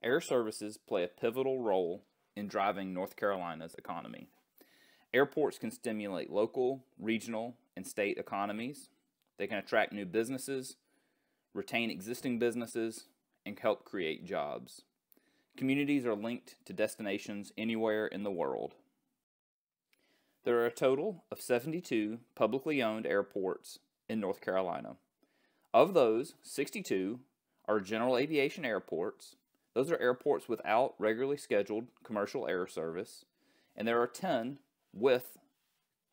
Air services play a pivotal role in driving North Carolina's economy. Airports can stimulate local, regional, and state economies. They can attract new businesses, retain existing businesses, and help create jobs. Communities are linked to destinations anywhere in the world. There are a total of 72 publicly owned airports in North Carolina. Of those, 62 are general aviation airports. Those are airports without regularly scheduled commercial air service, and there are 10 with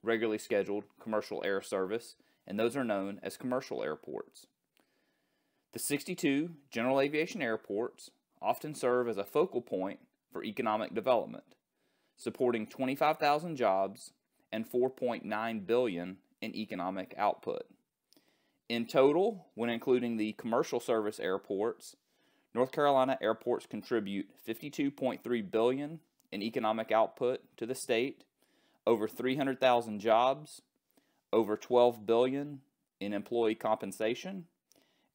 regularly scheduled commercial air service, and those are known as commercial airports. The 62 general aviation airports often serve as a focal point for economic development, supporting 25,000 jobs and $4.9 billion in economic output. In total, when including the commercial service airports, North Carolina airports contribute $52.3 billion in economic output to the state, over 300,000 jobs, over $12 billion in employee compensation,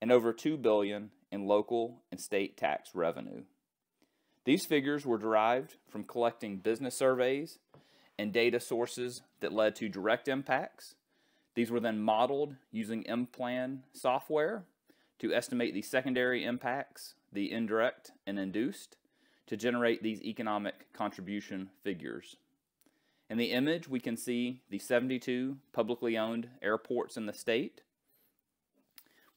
and over $2 billion in local and state tax revenue. These figures were derived from collecting business surveys and data sources that led to direct impacts. These were then modeled using M-Plan software to estimate the secondary impacts, the indirect and induced, to generate these economic contribution figures. In the image, we can see the 72 publicly owned airports in the state.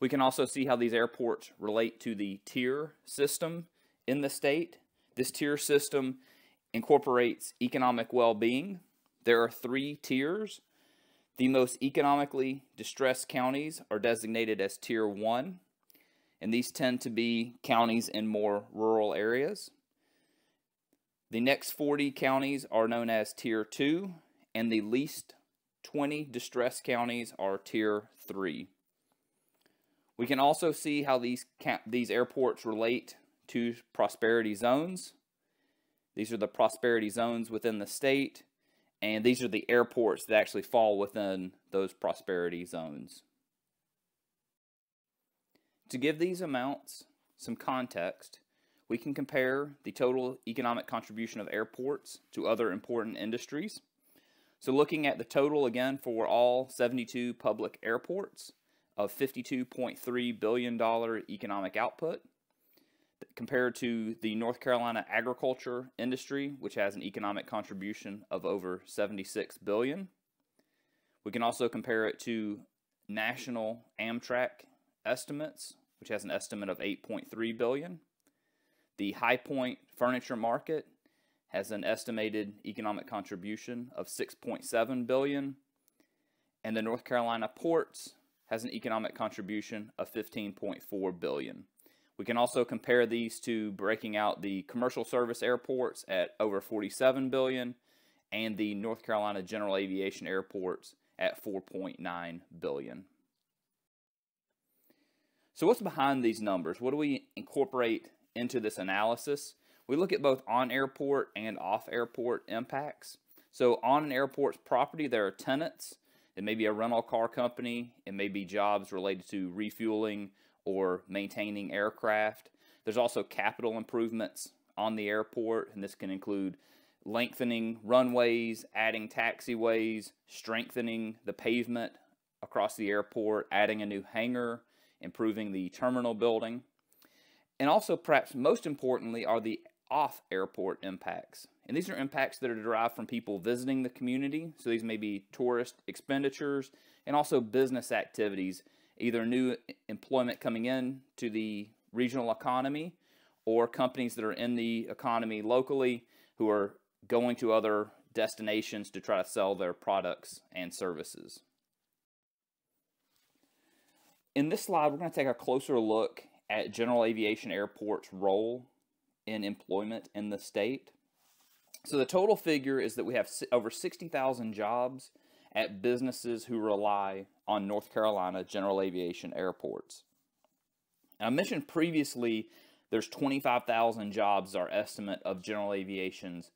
We can also see how these airports relate to the tier system in the state. This tier system incorporates economic well-being. There are 3 tiers. The most economically distressed counties are designated as Tier 1, and these tend to be counties in more rural areas. The next 40 counties are known as Tier 2, and the least 20 distressed counties are Tier 3. We can also see how these airports relate to prosperity zones. These are the prosperity zones within the state, and these are the airports that actually fall within those prosperity zones. To give these amounts some context, we can compare the total economic contribution of airports to other important industries. So looking at the total again for all 72 public airports of $52.3 billion economic output, compared to the North Carolina agriculture industry, which has an economic contribution of over $76 billion. We can also compare it to national Amtrak estimates, which has an estimate of $8.3 billion. The High Point furniture market has an estimated economic contribution of $6.7 billion, and the North Carolina ports has an economic contribution of $15.4 billion. We can also compare these to breaking out the commercial service airports at over $47 billion and the North Carolina general aviation airports at $4.9 billion. So what's behind these numbers? What do we incorporate into this analysis? We look at both on-airport and off-airport impacts. So on an airport's property, there are tenants. It may be a rental car company. It may be jobs related to refueling or maintaining aircraft. There's also capital improvements on the airport, and this can include lengthening runways, adding taxiways, strengthening the pavement across the airport, adding a new hangar, improving the terminal building. And also, perhaps most importantly, are the off-airport impacts. And these are impacts that are derived from people visiting the community. So these may be tourist expenditures and also business activities, either new employment coming in to the regional economy or companies that are in the economy locally who are going to other destinations to try to sell their products and services. In this slide, we're going to take a closer look at general aviation airports' role in employment in the state. So the total figure is that we have over 60,000 jobs at businesses who rely on North Carolina general aviation airports. And I mentioned previously there's 25,000 jobs, our estimate of general aviation's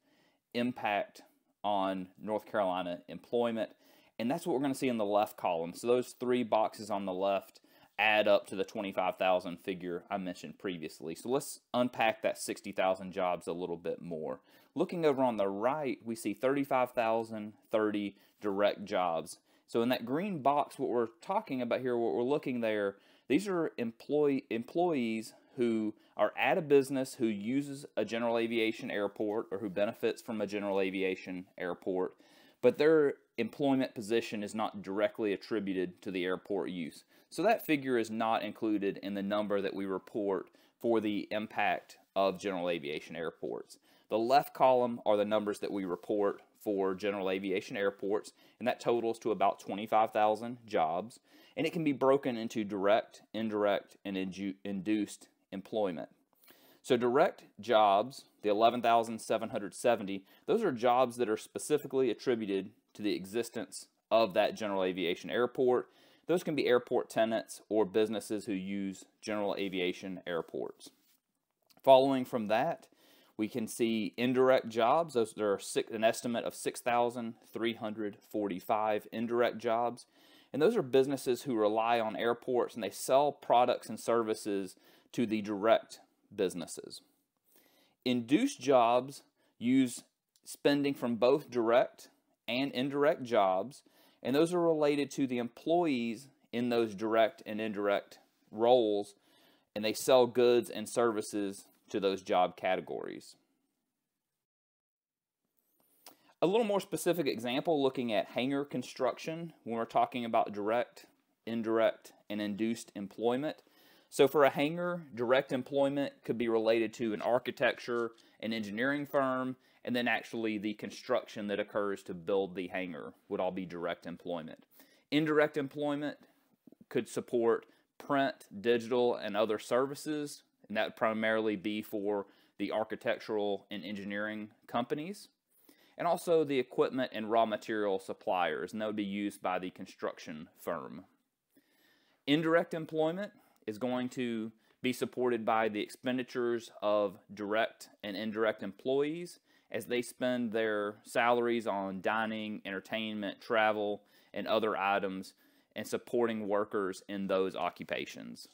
impact on North Carolina employment, and that's what we're going to see in the left column. So those 3 boxes on the left add up to the 25,000 figure I mentioned previously. So let's unpack that 60,000 jobs a little bit more. Looking over on the right, we see 35,030 direct jobs. So in that green box, what we're talking about here, what we're looking there, these are employees who are at a business who uses a general aviation airport or who benefits from a general aviation airport, but their employment position is not directly attributed to the airport use. So that figure is not included in the number that we report for the impact of general aviation airports. The left column are the numbers that we report for general aviation airports, and that totals to about 25,000 jobs, and it can be broken into direct, indirect, and induced employment. So direct jobs, the 11,770, those are jobs that are specifically attributed to the existence of that general aviation airport. Those can be airport tenants or businesses who use general aviation airports. Following from that, we can see indirect jobs. Those are an estimate of 6,345 indirect jobs. And those are businesses who rely on airports and they sell products and services to the direct businesses. Induced jobs use spending from both direct and indirect jobs, and those are related to the employees in those direct and indirect roles, and they sell goods and services to those job categories. A little more specific example looking at hangar construction when we're talking about direct, indirect, and induced employment. So for a hangar, direct employment could be related to an architecture, an engineering firm, and then actually the construction that occurs to build the hangar would all be direct employment. Indirect employment could support print, digital, and other services, and that would primarily be for the architectural and engineering companies, and also the equipment and raw material suppliers, and that would be used by the construction firm. Indirect employment is going to be supported by the expenditures of direct and indirect employees as they spend their salaries on dining, entertainment, travel, and other items, and supporting workers in those occupations.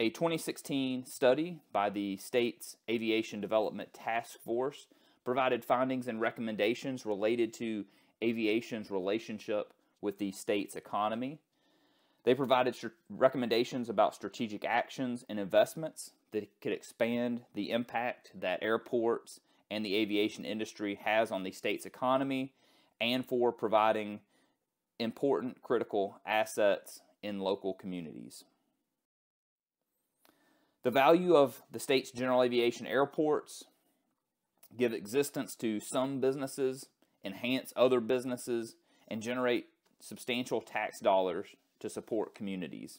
A 2016 study by the state's Aviation Development Task Force provided findings and recommendations related to aviation's relationship with the state's economy. They provided recommendations about strategic actions and investments that could expand the impact that airports and the aviation industry has on the state's economy and for providing important critical assets in local communities. The value of the state's general aviation airports give existence to some businesses, enhance other businesses, and generate substantial tax dollars to support communities.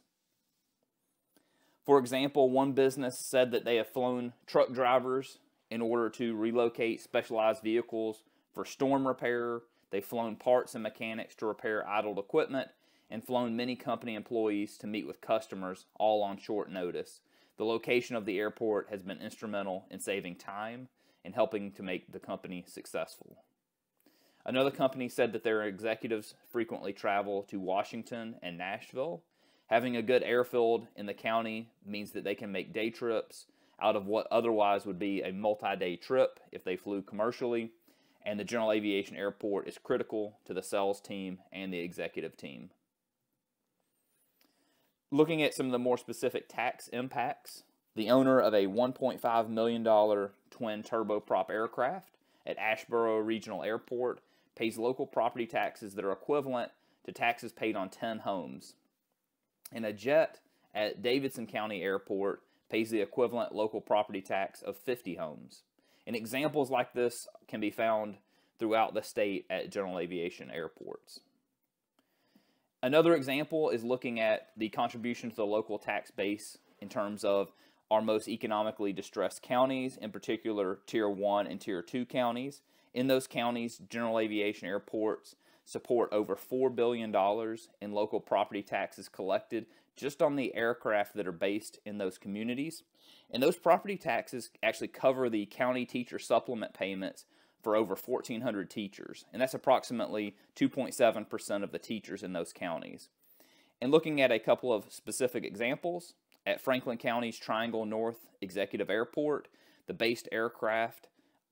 For example, one business said that they have flown truck drivers in order to relocate specialized vehicles for storm repair. They've flown parts and mechanics to repair idled equipment, and flown many company employees to meet with customers, all on short notice. The location of the airport has been instrumental in saving time and helping to make the company successful. Another company said that their executives frequently travel to Washington and Nashville. Having a good airfield in the county means that they can make day trips out of what otherwise would be a multi-day trip if they flew commercially, and the general aviation airport is critical to the sales team and the executive team. Looking at some of the more specific tax impacts, the owner of a $1.5 million twin turboprop aircraft at Asheboro Regional Airport pays local property taxes that are equivalent to taxes paid on 10 homes. And a jet at Davidson County Airport pays the equivalent local property tax of 50 homes. And examples like this can be found throughout the state at general aviation airports. Another example is looking at the contribution to the local tax base in terms of our most economically distressed counties, in particular Tier 1 and Tier 2 counties. In those counties, general aviation airports support over $4 billion in local property taxes collected just on the aircraft that are based in those communities. And those property taxes actually cover the county teacher supplement payments for over 1,400 teachers, and that's approximately 2.7% of the teachers in those counties. And looking at a couple of specific examples, at Franklin County's Triangle North Executive Airport, the based aircraft,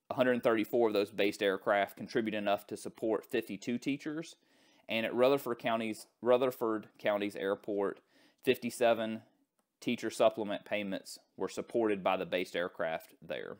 134 of those based aircraft contribute enough to support 52 teachers, and at Rutherford County's airport, 57 teacher supplement payments were supported by the based aircraft there.